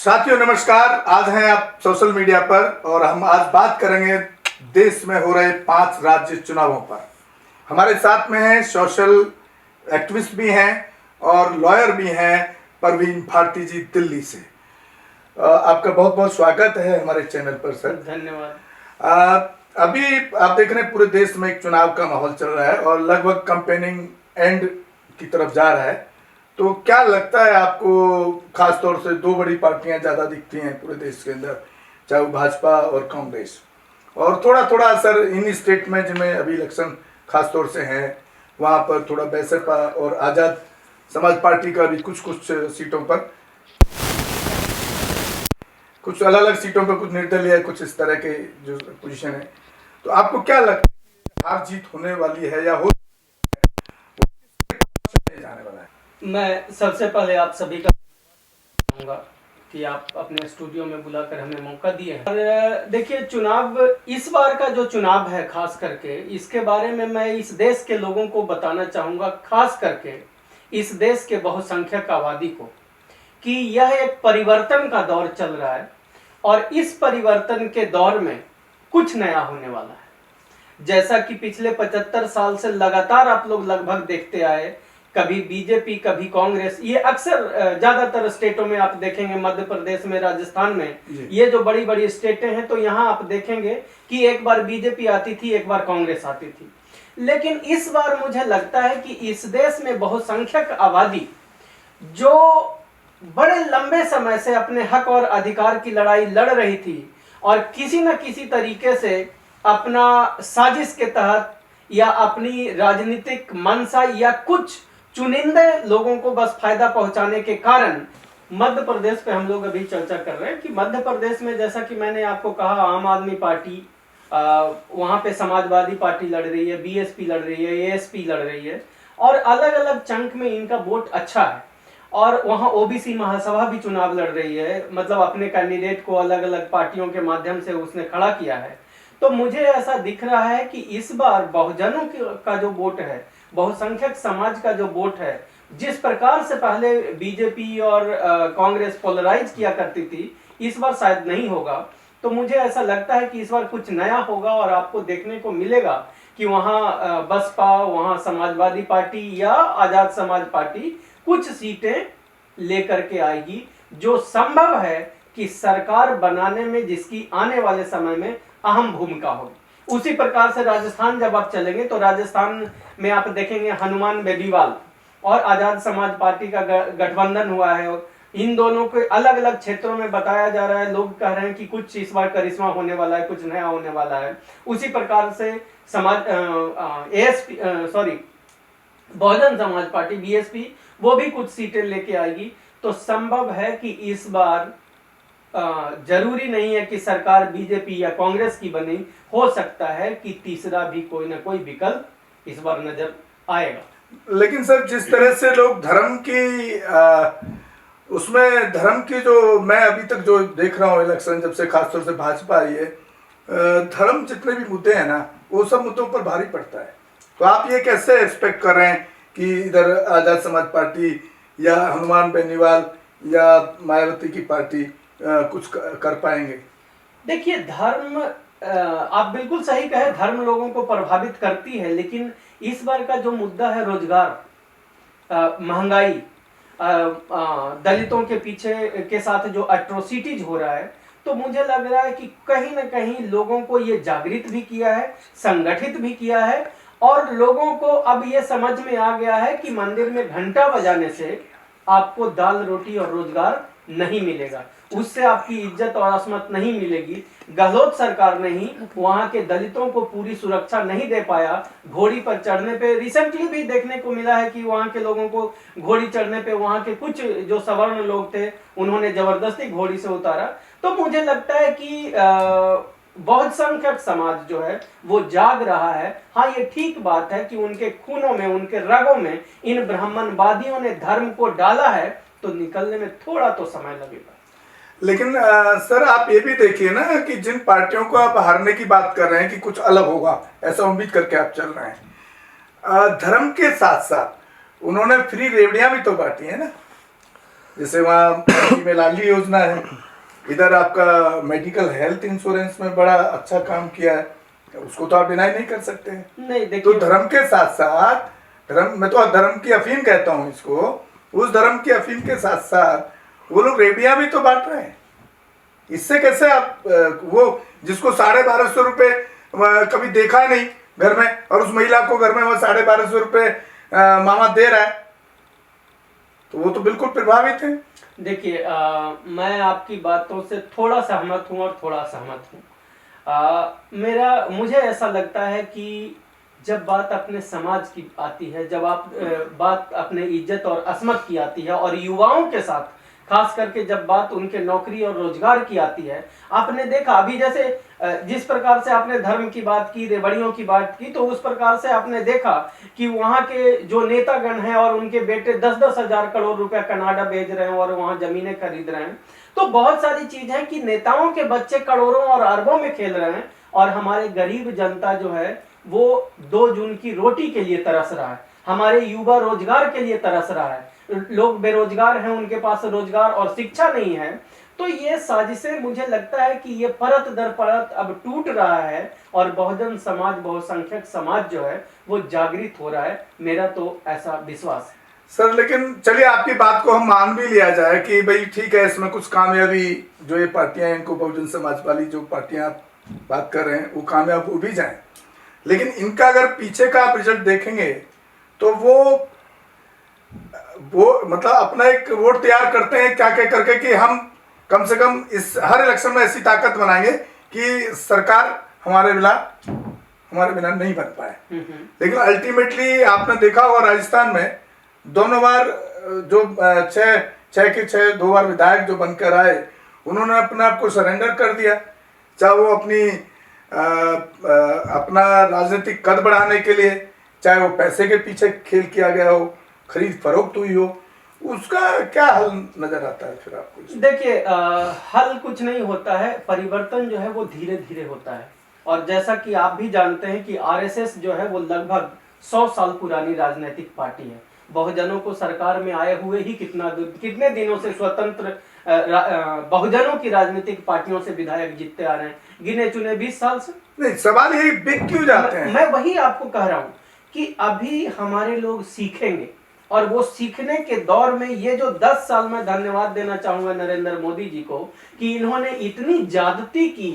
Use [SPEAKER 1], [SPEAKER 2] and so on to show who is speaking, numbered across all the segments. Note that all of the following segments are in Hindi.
[SPEAKER 1] साथियों नमस्कार। आज हैं आप सोशल मीडिया पर और हम आज बात करेंगे देश में हो रहे 5 राज्य चुनावों पर। हमारे साथ में हैं सोशल एक्टिविस्ट भी हैं और लॉयर भी हैं परवीन भारती जी दिल्ली से। आपका बहुत बहुत स्वागत है हमारे चैनल पर सर।
[SPEAKER 2] धन्यवाद।
[SPEAKER 1] अभी आप देख रहे हैं पूरे देश में एक चुनाव का माहौल चल रहा है और लगभग कैंपेनिंग एंड की तरफ जा रहा है। तो क्या लगता है आपको, खासतौर से 2 बड़ी पार्टियां ज़्यादा दिखती हैं पूरे देश के अंदर, चाहे वो भाजपा और कांग्रेस, और थोड़ा थोड़ा असर इन स्टेट में जिनमें अभी इलेक्शन खासतौर से हैं वहाँ पर थोड़ा बैसपा और आज़ाद समाज पार्टी का भी कुछ सीटों पर, कुछ अलग अलग सीटों पर कुछ निर्दलीय है, कुछ इस तरह के जो पोजीशन है। तो आपको क्या लगता है हार जीत होने वाली है या हो जाने वाला है?
[SPEAKER 2] मैं सबसे पहले आप सभी का चाहूँगा कि आप अपने स्टूडियो में बुलाकर हमें मौका दिए हैं। और देखिए, चुनाव, इस बार का जो चुनाव है खास करके, इसके बारे में मैं इस देश के लोगों को बताना चाहूँगा, खास करके इस देश के बहुसंख्यक आबादी को, कि यह एक परिवर्तन का दौर चल रहा है और इस परिवर्तन के दौर में कुछ नया होने वाला है। जैसा कि पिछले 75 साल से लगातार आप लोग लगभग देखते आए, कभी बीजेपी कभी कांग्रेस, ये अक्सर ज्यादातर स्टेटों में आप देखेंगे, मध्य प्रदेश में, राजस्थान में, ये जो बड़ी बड़ी स्टेटें हैं, तो यहाँ आप देखेंगे कि एक बार बीजेपी आती थी, एक बार कांग्रेस आती थी। लेकिन इस बार मुझे लगता है कि इस देश में बहुसंख्यक आबादी जो बड़े लंबे समय से अपने हक और अधिकार की लड़ाई लड़ रही थी और किसी न किसी तरीके से अपना साजिश के तहत या अपनी राजनीतिक मंशा या कुछ चुनिंदे लोगों को बस फायदा पहुंचाने के कारण मध्य प्रदेश पे हम लोग अभी चर्चा कर रहे हैं कि मध्य प्रदेश में, जैसा कि मैंने आपको कहा, आम आदमी पार्टी, वहां पे समाजवादी पार्टी लड़ रही है, बीएसपी लड़ रही है, एएसपी लड़ रही है और अलग अलग चंक में इनका वोट अच्छा है। और वहां ओबीसी महासभा भी चुनाव लड़ रही है, मतलब अपने कैंडिडेट को अलग अलग पार्टियों के माध्यम से उसने खड़ा किया है। तो मुझे ऐसा दिख रहा है कि इस बार बहुजनों का जो वोट है, बहुसंख्यक समाज का जो वोट है, जिस प्रकार से पहले बीजेपी और कांग्रेस पोलराइज किया करती थी, इस बार शायद नहीं होगा। तो मुझे ऐसा लगता है कि इस बार कुछ नया होगा और आपको देखने को मिलेगा कि वहां बसपा, वहां समाजवादी पार्टी या आजाद समाज पार्टी कुछ सीटें लेकर के आएगी, जो संभव है कि सरकार बनाने में जिसकी आने वाले समय में अहम भूमिका होगी। उसी प्रकार से राजस्थान जब आप चलेंगे तो राजस्थान में आप देखेंगे हनुमान बेनीवाल और आजाद समाज पार्टी का गठबंधन हुआ है। इन दोनों के अलग अलग क्षेत्रों में बताया जा रहा है, लोग कह रहे हैं कि कुछ इस बार करिश्मा होने वाला है, कुछ नया होने वाला है। उसी प्रकार से बहुजन समाज पार्टी बीएसपी, वो भी कुछ सीटें लेके आएगी। तो संभव है कि इस बार जरूरी नहीं है कि सरकार बीजेपी या कांग्रेस की बने, हो सकता है कि तीसरा भी कोई ना कोई विकल्प इस बार नजर आएगा।
[SPEAKER 1] लेकिन सर, जिस तरह से लोग धर्म की उसमें धर्म की जो मैं अभी तक जो देख रहा हूँ इलेक्शन जब से खासतौर से भाजपा आई है, धर्म जितने भी मुद्दे हैं ना, वो सब मुद्दों पर भारी पड़ता है। तो आप ये कैसे एक्सपेक्ट कर रहे हैं कि इधर आजाद समाज पार्टी या हनुमान बेनीवाल या मायावती की पार्टी कुछ कर पाएंगे?
[SPEAKER 2] देखिए, धर्म, आप बिल्कुल सही कहे, धर्म लोगों को प्रभावित करती है, लेकिन इस बार का जो मुद्दा है रोजगार, महंगाई, दलितों के पीछे के साथ जो एट्रोसिटीज हो रहा है, तो मुझे लग रहा है कि कहीं ना कहीं लोगों को ये जागृत भी किया है, संगठित भी किया है और लोगों को अब ये समझ में आ गया है कि मंदिर में घंटा बजाने से आपको दाल रोटी और रोजगार नहीं मिलेगा, उससे आपकी इज्जत और असमत नहीं मिलेगी। गहलोत सरकार ने ही वहां के दलितों को पूरी सुरक्षा नहीं दे पाया। घोड़ी पर चढ़ने पे रिसेंटली भी देखने को मिला है कि वहां के लोगों को घोड़ी चढ़ने पे वहां के कुछ जो सवर्ण लोग थे उन्होंने जबरदस्ती घोड़ी से उतारा। तो मुझे लगता है कि बहुसंख्यक समाज जो है वो जाग रहा है। हाँ, ये ठीक बात है कि उनके खूनों में, उनके रगों में इन ब्राह्मणवादियों ने धर्म को डाला है, तो निकलने में थोड़ा तो समय लगेगा।
[SPEAKER 1] लेकिन सर, आप ये भी देखिए ना कि जिन पार्टियों को आप हारने की बात कर रहे हैं कि कुछ अलग होगा, ऐसा उम्मीद करके आप चल रहे हैं, धर्म के साथ साथ उन्होंने फ्री रेवड़ियां भी तो बांटी है ना। जैसे वहाँ में लाडली योजना है, इधर आपका मेडिकल हेल्थ इंश्योरेंस में बड़ा अच्छा काम किया है, उसको तो आप डिनाई नहीं कर सकते हैं।
[SPEAKER 2] नहीं
[SPEAKER 1] तो
[SPEAKER 2] देखिए,
[SPEAKER 1] धर्म के साथ साथ धर्म, मैं तो धर्म की अफीम कहता हूँ इसको, उस धर्म की अफीम के साथ साथ वो लोग रेडियां भी तो बांट रहे हैं। इससे कैसे आप वो जिसको 1250 रुपये कभी देखा नहीं घर में, और उस महिला को घर में वो 1250 रुपये मामा दे रहा है, तो वो तो बिल्कुल प्रभावित है।
[SPEAKER 2] देखिए मैं आपकी बातों से थोड़ा सहमत हूँ और थोड़ा असहमत हूँ। मुझे ऐसा लगता है कि जब बात अपने समाज की आती है, जब आप बात अपने इज्जत और असमत की आती है, और युवाओं के साथ खास करके जब बात उनके नौकरी और रोजगार की आती है, आपने देखा अभी जैसे जिस प्रकार से आपने धर्म की बात की, रेवड़ियों की बात की, तो उस प्रकार से आपने देखा कि वहां के जो नेतागण हैं और उनके बेटे 10-10 हजार करोड़ रुपया कनाडा भेज रहे हैं और वहां जमीनें खरीद रहे हैं। तो बहुत सारी चीज है कि नेताओं के बच्चे करोड़ों और अरबों में खेल रहे हैं, और हमारे गरीब जनता जो है वो 2 जून की रोटी के लिए तरस रहा है, हमारे युवा रोजगार के लिए तरस रहा है, लोग बेरोजगार हैं, उनके पास रोजगार और शिक्षा नहीं है। तो ये साजिशें, मुझे लगता है कि ये परत दर परत अब टूट रहा है, और बहुजन समाज, बहुसंख्यक समाज जो है वो जागृत हो रहा है, मेरा तो ऐसा विश्वास है।
[SPEAKER 1] सर लेकिन चलिए आपकी बात को हम मान भी लिया जाए कि भाई ठीक है, इसमें कुछ कामयाबी जो ये पार्टियां हैं, इनको बहुजन समाज वाली जो पार्टियां आप बात कर रहे हैं वो कामयाब हो भी जाएं, लेकिन इनका अगर पीछे का आप रिजल्ट देखेंगे तो वो मतलब अपना एक वोट तैयार करते हैं क्या क्या करके कि हम कम से कम इस हर इलेक्शन में ऐसी ताकत बनाएंगे कि सरकार हमारे बिना नहीं बन पाए। लेकिन अल्टीमेटली आपने देखा होगा राजस्थान में दोनों बार जो 2 बार विधायक जो बनकर आए, उन्होंने अपने आप को सरेंडर कर दिया, चाहे वो अपना राजनीतिक कद बढ़ाने के लिए, चाहे वो पैसे के पीछे खेल किया गया हो, खरीद फरोख्त हुई हो, उसका क्या हल नजर आता है फिर आपको?
[SPEAKER 2] देखिए हल कुछ नहीं होता है, परिवर्तन जो है वो धीरे धीरे होता है, और जैसा कि आप भी जानते हैं कि आरएसएस जो है वो लगभग 100 साल पुरानी राजनीतिक पार्टी है। बहुजनों को सरकार में आए हुए ही कितने दिनों से स्वतंत्र बहुजनों की राजनीतिक पार्टियों से विधायक जीतते आ रहे हैं, गिने चुने 20 साल से।
[SPEAKER 1] नहीं, सवाल यही बिक क्यों जाते हैं?
[SPEAKER 2] मैं वही आपको कह रहा हूं कि अभी हमारे लोग सीखेंगे, और वो सीखने के दौर में ये जो 10 साल में, धन्यवाद देना चाहूंगा नरेंद्र मोदी जी को कि इन्होंने इतनी ज्यादती की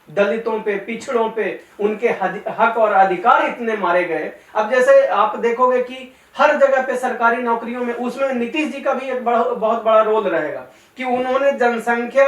[SPEAKER 2] दलितों पे, पिछड़ों पे, उनके हक और अधिकार इतने मारे गए। अब जैसे आप देखोगे कि हर जगह पे सरकारी नौकरियों में, उसमें नीतीश जी का भी एक बहुत बड़ा रोल रहेगा कि उन्होंने जनसंख्या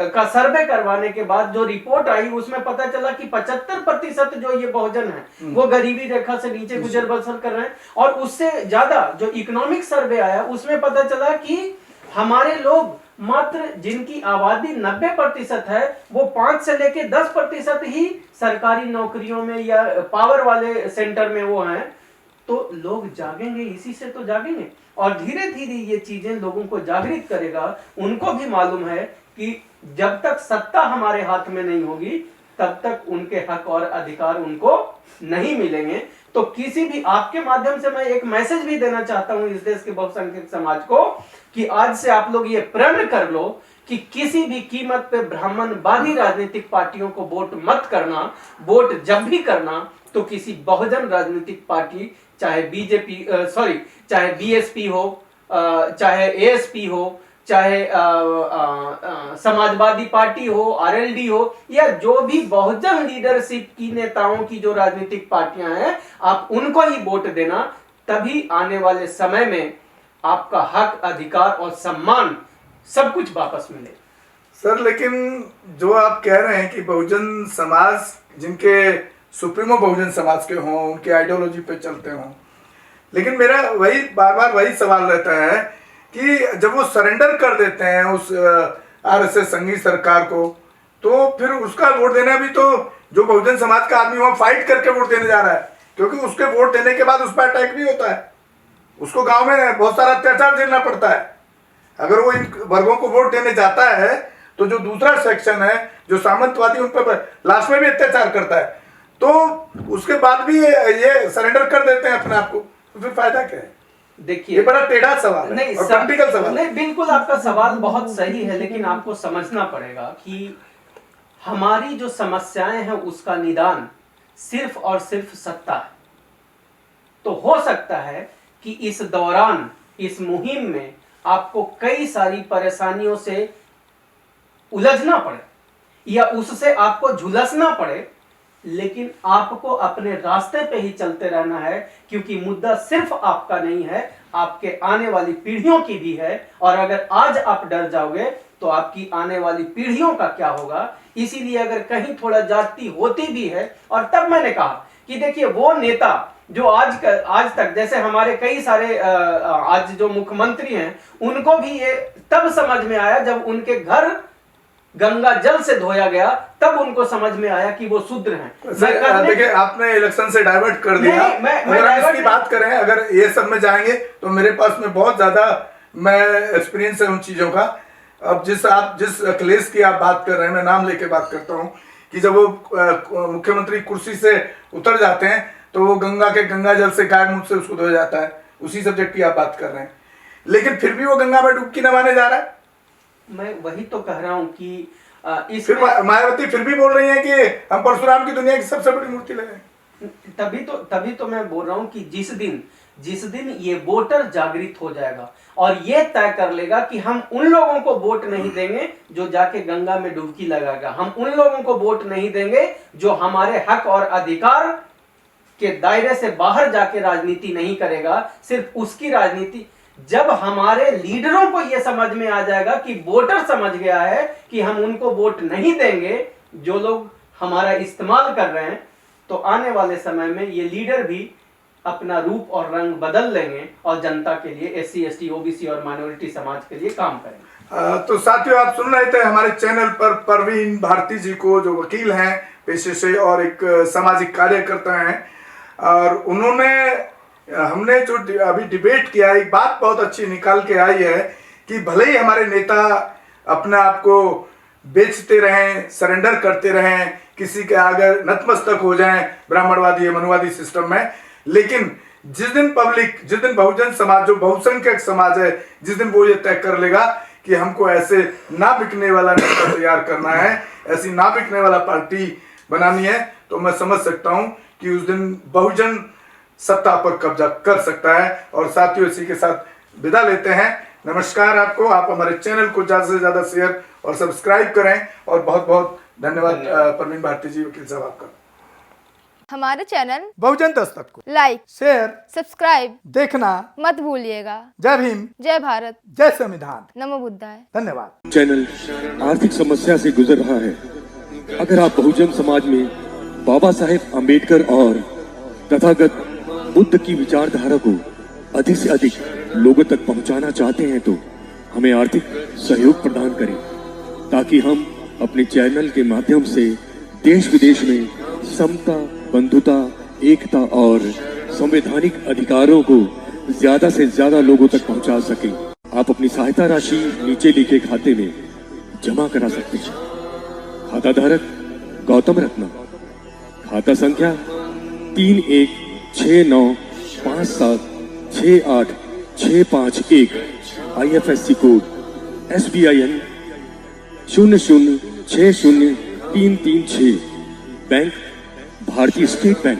[SPEAKER 2] का सर्वे करवाने के बाद जो रिपोर्ट आई उसमें पता चला कि 75% जो ये बहुजन है वो गरीबी रेखा से नीचे गुजर बसर कर रहे हैं, और उससे ज्यादा जो इकोनॉमिक सर्वे आया उसमें पता चला कि हमारे लोग मात्र जिनकी आबादी 90% है वो 5 से लेके 10% ही सरकारी नौकरियों में या पावर वाले सेंटर में वो हैं। तो लोग जागेंगे, इसी से तो जागेंगे, और धीरे धीरे ये चीजें लोगों को जागृत करेगा। उनको भी मालूम है कि जब तक सत्ता हमारे हाथ में नहीं होगी तब तक उनके हक और अधिकार उनको नहीं मिलेंगे। तो किसी भी, आपके माध्यम से मैं एक मैसेज भी देना चाहता हूं इस देश के बहुसंख्यक समाज को कि आज से आप लोग ये प्रण कर लो कि किसी भी कीमत पे ब्राह्मणवादी राजनीतिक पार्टियों को वोट मत करना। वोट जब भी करना तो किसी बहुजन राजनीतिक पार्टी, चाहे चाहे बीएसपी हो, चाहे एएसपी हो, चाहे समाजवादी पार्टी हो, आरएलडी हो, या जो भी बहुजन लीडरशिप की नेताओं की जो राजनीतिक पार्टियां हैं, आप उनको ही वोट देना। तभी आने वाले समय में आपका हक, अधिकार और सम्मान सब कुछ वापस मिले।
[SPEAKER 1] सर लेकिन जो आप कह रहे हैं कि बहुजन समाज, जिनके सुप्रीमो बहुजन समाज के हों, उनके आइडियोलॉजी पे चलते हों, लेकिन मेरा वही बार बार वही सवाल रहता है कि जब वो सरेंडर कर देते हैं उस आरएसएस संघी सरकार को, तो फिर उसका वोट देना भी, तो जो बहुजन समाज का आदमी वहां फाइट करके वोट देने जा रहा है, क्योंकि उसके वोट देने के बाद उस पर अटैक भी होता है, उसको गांव में बहुत सारा अत्याचार झेलना पड़ता है। अगर वो इन वर्गों को वोट देने जाता है तो जो दूसरा सेक्शन है, जो सामंतवादी, उन पर लास्ट में भी अत्याचार करता है, तो उसके बाद भी ये सरेंडर कर देते हैं अपने आप को, तो फिर फायदा क्या है?
[SPEAKER 2] देखिए,
[SPEAKER 1] ये बड़ा टेढ़ा सवाल है
[SPEAKER 2] नहीं,
[SPEAKER 1] और प्रैक्टिकल सवाल है।
[SPEAKER 2] नहीं, बिल्कुल आपका सवाल बहुत सही है, लेकिन आपको समझना पड़ेगा कि हमारी जो समस्याएं हैं उसका निदान सिर्फ और सिर्फ सत्ता है। तो हो सकता है कि इस दौरान, इस मुहिम में आपको कई सारी परेशानियों से उलझना पड़े या उससे आपको झुलसना पड़े, लेकिन आपको अपने रास्ते पे ही चलते रहना है, क्योंकि मुद्दा सिर्फ आपका नहीं है, आपके आने वाली पीढ़ियों की भी है। और अगर आज आप डर जाओगे तो आपकी आने वाली पीढ़ियों का क्या होगा। इसीलिए अगर कहीं थोड़ा जाति होती भी है, और तब मैंने कहा कि देखिए, वो नेता जो आज तक, जैसे हमारे कई सारे आज जो मुख्यमंत्री हैं, उनको भी ये तब समझ में आया जब उनके घर गंगा जल से धोया गया, तब उनको समझ में आया कि वो शूद्र हैं।
[SPEAKER 1] देखिए, आपने इलेक्शन से डाइवर्ट कर दिया। अगर हम इसकी बात करें, अगर ये सब में जाएंगे तो मेरे पास में बहुत ज्यादा एक्सपीरियंस है उन चीजों का। अब जिस अखिलेश की आप बात कर रहे हैं, मैं नाम लेके बात करता हूँ कि जब वो मुख्यमंत्री कुर्सी से उतर जाते हैं तो वो गंगा जल से गाय मुंह से उसको धोया जाता है। उसी सब्जेक्ट की आप बात कर रहे हैं, लेकिन फिर भी वो गंगा में डुबकी नवाने जा रहा है।
[SPEAKER 2] मैं वही तो कह रहा हूं कि
[SPEAKER 1] फिर मायावती फिर भी बोल रही है कि हम परशुराम की दुनिया की सबसे बड़ी मूर्ति लगाएं।
[SPEAKER 2] तभी तो मैं बोल रहा हूं कि जिस दिन ये वोटर जागृत हो जाएगा और ये तय कर लेगा कि हम उन लोगों को वोट नहीं देंगे जो जाके गंगा में डुबकी लगाएगा, हम उन लोगों को वोट नहीं देंगे जो हमारे हक और अधिकार के दायरे से बाहर जाके राजनीति नहीं करेगा, सिर्फ उसकी राजनीति। जब हमारे लीडरों को यह समझ में आ जाएगा कि वोटर समझ गया है कि हम उनको वोट नहीं देंगे जो लोग हमारा इस्तेमाल कर रहे हैं, तो आने वाले समय में ये लीडर भी अपना रूप और रंग बदल लेंगे और जनता के लिए, SC, ST, OBC और माइनॉरिटी समाज के लिए काम करेंगे।
[SPEAKER 1] तो साथियों, आप सुन रहे थे हमारे चैनल पर परवीन भारती जी को, जो वकील हैं पेशे से और एक सामाजिक कार्यकर्ता हैं, और उन्होंने, हमने जो अभी डिबेट किया, एक बात बहुत अच्छी निकाल के आई है कि भले ही हमारे नेता अपने आप को बेचते रहें, सरेंडर करते रहें, किसी के आगे नतमस्तक हो जाएं ब्राह्मणवादी या मनुवादी सिस्टम में, लेकिन जिस दिन बहुजन समाज, जो बहुसंख्यक समाज है, जिस दिन वो ये तय कर लेगा कि हमको ऐसे ना बिकने वाला नेता तैयार करना है, ऐसी ना बिकने वाला पार्टी बनानी है, तो मैं समझ सकता हूं कि उस दिन बहुजन सत्ता पर कब्जा कर सकता है। और साथियों, इसी के साथ विदा लेते हैं। नमस्कार आपको। आप हमारे चैनल को ज्यादा से ज्यादा शेयर और सब्सक्राइब करें, और बहुत बहुत धन्यवाद परवीन भारती जी, वकील साहब, आपका।
[SPEAKER 3] हमारे चैनल
[SPEAKER 1] बहुजन दस्तक को
[SPEAKER 3] लाइक,
[SPEAKER 1] शेयर,
[SPEAKER 3] सब्सक्राइब
[SPEAKER 1] देखना
[SPEAKER 3] मत भूलिएगा।
[SPEAKER 1] जय भीम,
[SPEAKER 3] जय भारत,
[SPEAKER 1] जय संविधान,
[SPEAKER 3] नमो बुद्धाय।
[SPEAKER 1] धन्यवाद।
[SPEAKER 4] चैनल आर्थिक समस्या से गुजर रहा है। अगर आप बहुजन समाज में बाबा साहेब अम्बेडकर और तथागत बुद्ध की विचारधारा को अधिक से अधिक लोगों तक पहुंचाना चाहते हैं, तो हमें आर्थिक सहयोग प्रदान करें, ताकि हम अपने चैनल के माध्यम से देश विदेश में समता, बंधुता, एकता और संवैधानिक अधिकारों को ज्यादा से ज्यादा लोगों तक पहुंचा सकें। आप अपनी सहायता राशि नीचे लिखे खाते में जमा करा सकते हैं। खाता धारक गौतम रत्ना, खाता संख्या 316957686551, IFSC कोड SBIN 0060336, बैंक भारतीय स्टेट बैंक।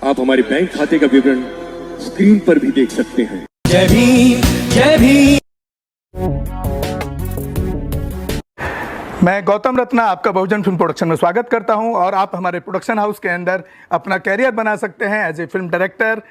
[SPEAKER 4] आप हमारे बैंक खाते का विवरण स्क्रीन पर भी देख सकते हैं।
[SPEAKER 5] जय भीम, जय भीम।
[SPEAKER 1] मैं गौतम रत्ना आपका बहुजन फिल्म प्रोडक्शन में स्वागत करता हूं, और आप हमारे प्रोडक्शन हाउस के अंदर अपना कैरियर बना सकते हैं as a film director,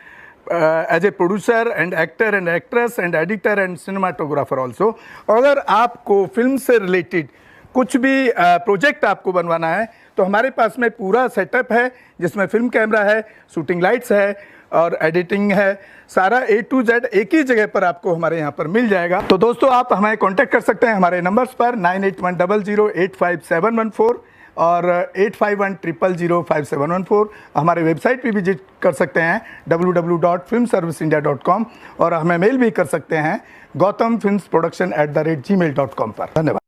[SPEAKER 1] as a producer and actor and actress and editor and cinematographer also. अगर आपको फिल्म से रिलेटेड कुछ भी प्रोजेक्ट आपको बनवाना है, तो हमारे पास में पूरा सेटअप है, जिसमें फिल्म कैमरा है, शूटिंग लाइट्स है और एडिटिंग है। सारा A to Z एक ही जगह पर आपको हमारे यहाँ पर मिल जाएगा। तो दोस्तों, आप हमें कांटेक्ट कर सकते हैं हमारे नंबर्स पर 9810085714 और 8510005714। हमारे वेबसाइट पे विजिट कर सकते हैं www.filmserviceindia.com, और हमें मेल भी कर सकते हैं gautamfilmsproduction@gmail.com पर। धन्यवाद।